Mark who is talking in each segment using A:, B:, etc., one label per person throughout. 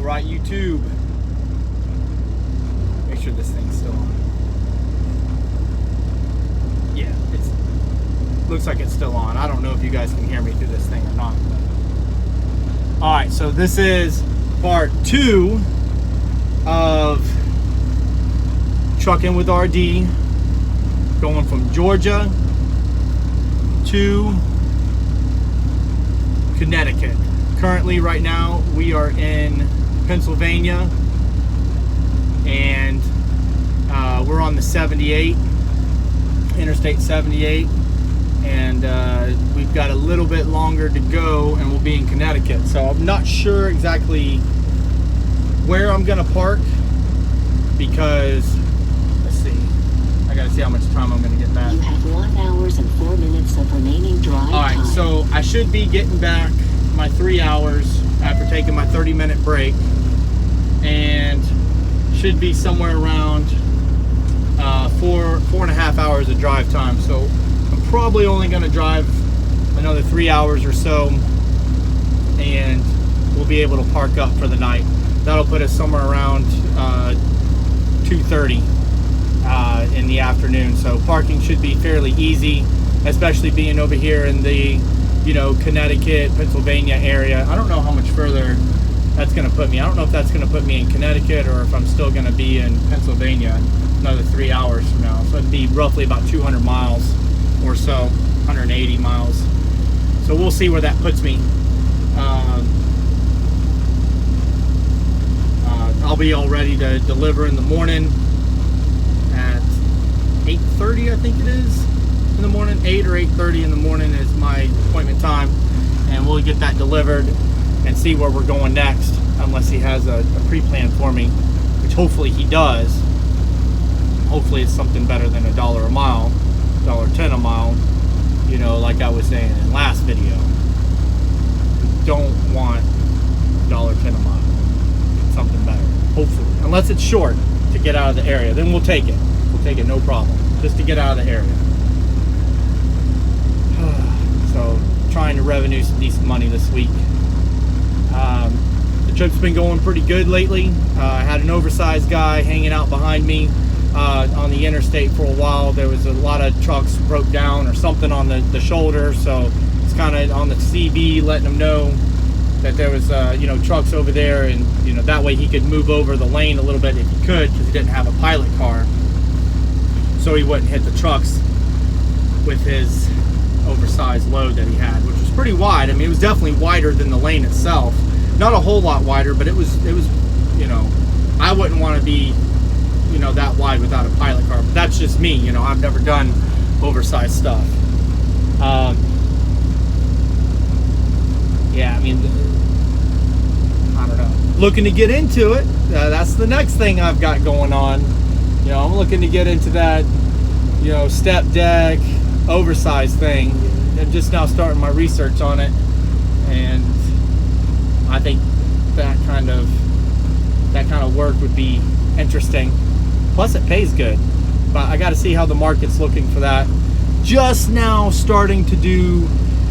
A: right, YouTube. Make sure this thing's still on. Yeah, it's looks like it's still on. I don't know if you guys can hear me through this thing or not. But. All right, so this is part 2 of trucking with RD, going from Georgia to Connecticut. Currently, right now, we are in Pennsylvania, and we're on the 78, Interstate 78, and we've got a little bit longer to go, and we'll be in Connecticut. So I'm not sure exactly where I'm gonna park, because let's see, I gotta see how much time I'm gonna get back.
B: You have 1 hour and 4 minutes of remaining drive time.
A: All right, so I should be getting back my 3 hours after taking my 30-minute break, and should be somewhere around 4.5 hours of drive time. So I'm probably only going to drive another 3 hours or so, and we'll be able to park up for the night. That'll put us somewhere around 2:30 in the afternoon. So parking should be fairly easy, especially being over here in the Connecticut, Pennsylvania area. I don't know how much further that's going to put me. I don't know if that's going to put me in Connecticut or if I'm still going to be in Pennsylvania another 3 hours from now. So it'd be roughly about 200 miles or so, 180 miles. So we'll see where that puts me. I'll be all ready to deliver in the morning at 8:30, I think it is. In the morning, 8 or 8:30 in the morning is my appointment time, and we'll get that delivered and see where we're going next, unless he has a pre-plan for me, which hopefully he does. Hopefully it's something better than $1 a mile, $1.10 a mile, like I was saying in the last video. We don't want $1.10 a mile. It's something better, hopefully, unless it's short to get out of the area. Then we'll take it. We'll take it, no problem, just to get out of the area. So trying to revenue some decent money this week. The trip's been going pretty good lately. I had an oversized guy hanging out behind me on the interstate for a while. There was a lot of trucks broke down or something on the shoulder, so it's kind of on the CB letting them know that there was trucks over there, and that way he could move over the lane a little bit if he could, because he didn't have a pilot car, so he wouldn't hit the trucks with his oversized load that he had, which was pretty wide. I mean, it was definitely wider than the lane itself. Not a whole lot wider, but it was I wouldn't want to be that wide without a pilot car. But that's just me. I've never done oversized stuff. Yeah, I mean, I don't know. Looking to get into it. That's the next thing I've got going on. I'm looking to get into that step deck oversized thing. I'm just now starting my research on it, and I think that kind of work would be interesting. Plus it pays good, but I got to see how the market's looking for that. Just now starting to do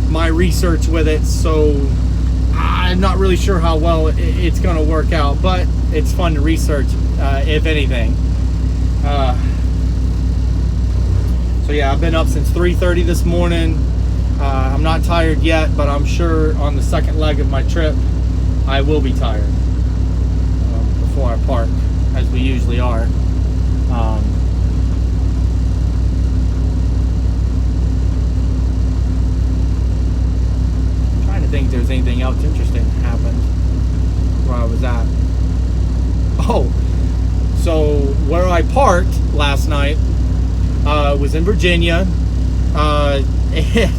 A: my research with it, so I'm not really sure how well it's going to work out, but it's fun to research, if anything. So yeah, I've been up since 3:30 this morning. I'm not tired yet, but I'm sure on the second leg of my trip, I will be tired before I park, as we usually are. I'm trying to think if there's anything else interesting that happened where I was at. Oh, so where I parked last night was in Virginia, and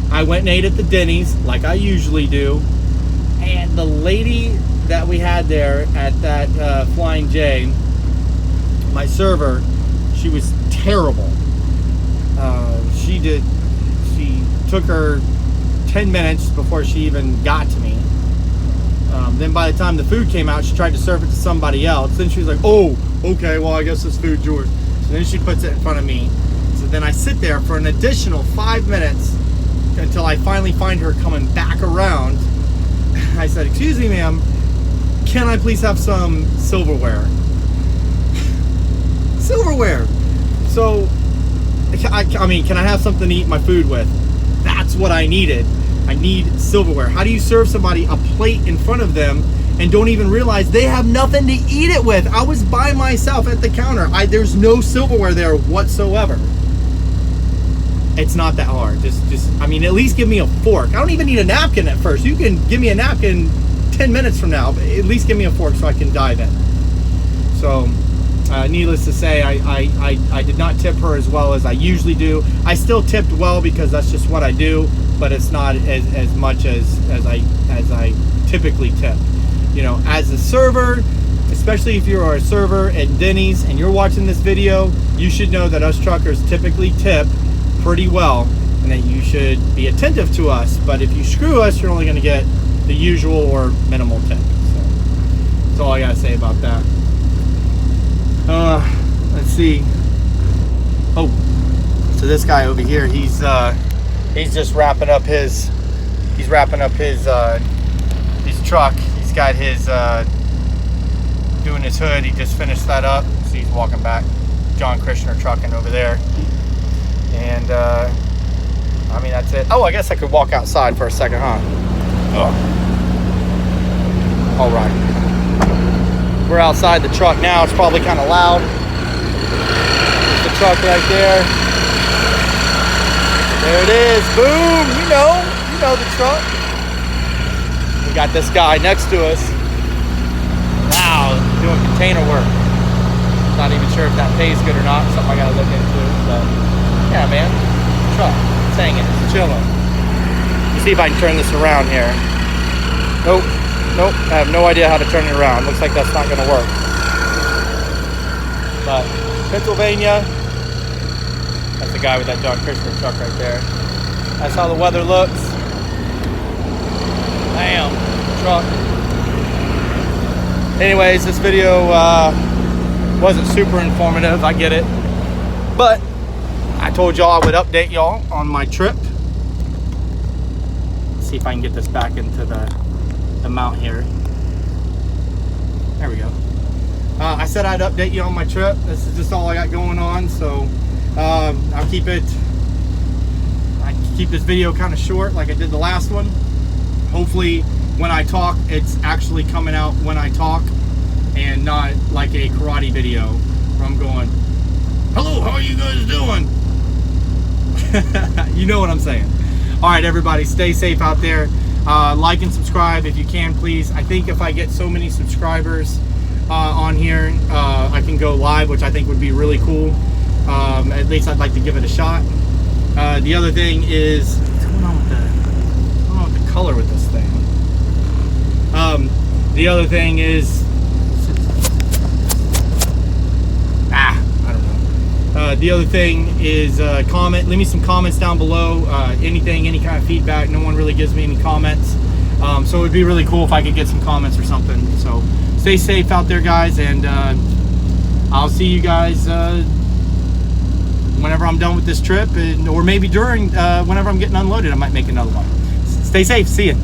A: I went and ate at the Denny's like I usually do, and the lady that we had there at that Flying J, my server, she was terrible. She took her 10 minutes before she even got to me. Then by the time the food came out, she tried to serve it to somebody else. Then she was like, oh, okay, well, I guess this food's yours. So then she puts it in front of me. So then I sit there for an additional 5 minutes until I finally find her coming back around. I said, excuse me, ma'am, can I please have some silverware? Silverware. So, I mean, can I have something to eat my food with? That's what I needed. I need silverware. How do you serve somebody a plate in front of them and don't even realize they have nothing to eat it with? I was by myself at the counter. There's no silverware there whatsoever. It's not that hard. I mean, at least give me a fork. I don't even need a napkin at first. You can give me a napkin 10 minutes from now, but at least give me a fork so I can dive in. So, needless to say, I did not tip her as well as I usually do. I still tipped well because that's just what I do, but it's not as much as I typically tip. You know, as a server, especially if you're a server at Denny's and you're watching this video, you should know that us truckers typically tip pretty well and that you should be attentive to us. But if you screw us, you're only going to get the usual or minimal tip. So that's all I got to say about that. Let's see. Oh, so this guy over here, he's just wrapping up his truck. He's got his doing his hood. He just finished that up. So he's walking back. John Krishner trucking over there. And I mean, that's it. Oh, I guess I could walk outside for a second, huh? Oh. All right. We're outside the truck now. It's probably kind of loud. The truck right there. There it is. Boom. You know the truck. We got this guy next to us. Wow, doing container work. Not even sure if that pays good or not. Something I gotta look into. But yeah, man. Truck. It's hanging. It's chilling. Let's see if I can turn this around here. Nope. I have no idea how to turn it around. Looks like that's not going to work. But Pennsylvania, that's the guy with that John Krishner truck right there. That's how the weather looks. Bam, truck. Anyways, this video wasn't super informative. I get it. But I told y'all I would update y'all on my trip. Let's see if I can get this back into the mount here. There we go. I said I'd update you on my trip. This is just all I got going on, so I'll keep this video kind of short like I did the last one. Hopefully when I talk, it's actually coming out when I talk and not like a karate video where I'm going, hello, how are you guys doing? You know what I'm saying. All right, everybody, stay safe out there. Like and subscribe if you can, please. I think if I get so many subscribers on here, I can go live, which I think would be really cool. At least I'd like to give it a shot. The other thing is, what's going on with the color with this thing? The other thing is, the other thing is leave me some comments down below. Any kind of feedback. No one really gives me any comments, so it would be really cool if I could get some comments or something. So stay safe out there, guys, and I'll see you guys whenever I'm done with this trip, or maybe during whenever I'm getting unloaded. I might make another one. Stay safe. See ya.